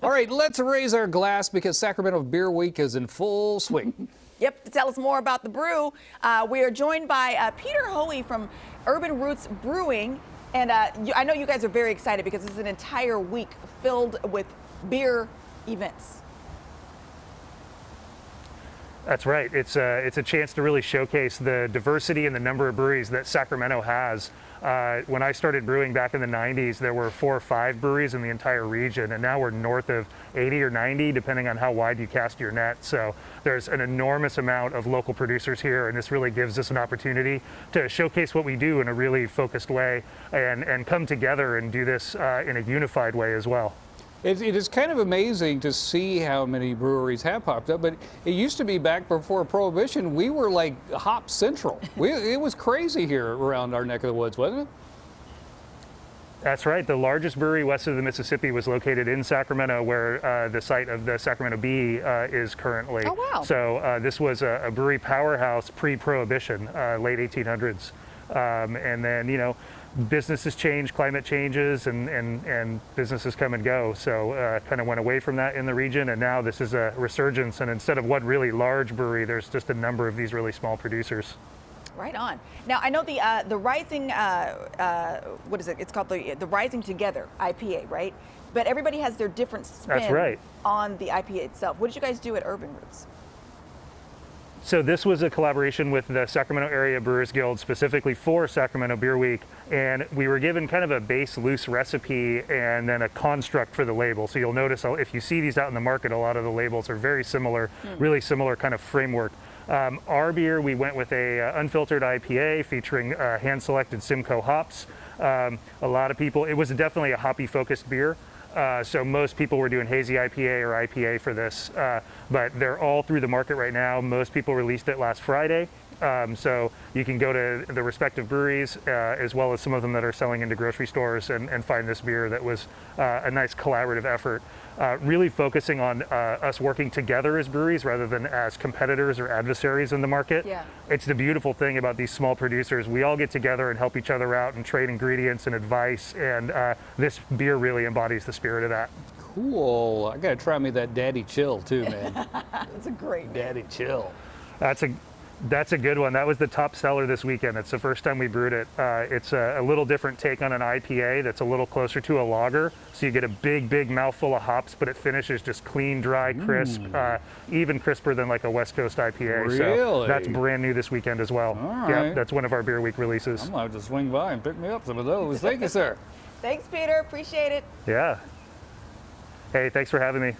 All right, let's raise our glass because Sacramento Beer Week is in full swing. Yep, to tell us more about the brew, we are joined by Peter Hoey from Urban Roots Brewing. And I know you guys are very excited because this is an entire week filled with beer events. That's right. It's a chance to really showcase the diversity and the number of breweries that Sacramento has. When I started brewing back in the 90s, there were 4 or 5 breweries in the entire region, and now we're north of 80 or 90, depending on how wide you cast your net. So there's an enormous amount of local producers here, and this really gives us an opportunity to showcase what we do in a really focused way and come together and do this in a unified way as well. It is kind of amazing to see how many breweries have popped up, but it used to be back before Prohibition, we were like hop central. It was crazy here around our neck of the woods, wasn't it? That's right. The largest brewery west of the Mississippi was located in Sacramento, where the site of the Sacramento Bee is currently. Oh, wow. So this was a brewery powerhouse pre-Prohibition, late 1800s. And then, you know, businesses change, climate changes, and businesses come and go. So kind of went away from that in the region, and now this is a resurgence. And instead of one really large brewery, there's just a number of these really small producers. Right on. Now I know the Rising, what is it? It's called the Rising Together IPA, right? But everybody has their different spin. That's right. On the IPA itself. What did you guys do at Urban Roots? So this was a collaboration with the Sacramento Area Brewers Guild specifically for Sacramento Beer Week, and we were given kind of a base loose recipe and then a construct for the label. So you'll notice if you see these out in the market, a lot of the labels are very similar, really similar kind of framework. Our beer, we went with a unfiltered IPA featuring hand-selected Simcoe hops. A lot of people, it was definitely a hoppy-focused beer. So most people were doing hazy IPA or IPA for this, but they're all through the market right now. Most people released it last Friday. So you can go to the respective breweries as well as some of them that are selling into grocery stores and find this beer that was a nice collaborative effort, really focusing on us working together as breweries rather than as competitors or adversaries in the market. Yeah. It's the beautiful thing about these small producers. We all get together and help each other out and trade ingredients and advice, and this beer really embodies the spirit of that. Cool. I gotta try me that Daddy Chill too, man. That's a great name. Daddy Chill. That's a good one. That was the top seller this weekend. It's the first time we brewed it. It's a little different take on an IPA that's a little closer to a lager. So you get a big mouthful of hops, but it finishes just clean, dry, crisp, even crisper than like a West Coast IPA. Really? So that's brand new this weekend as well. All right. Yeah, that's one of our Beer Week releases. I'm gonna have to swing by and pick me up some of those. Thank you, sir. Thanks, Peter. Appreciate it. Yeah. Hey, thanks for having me.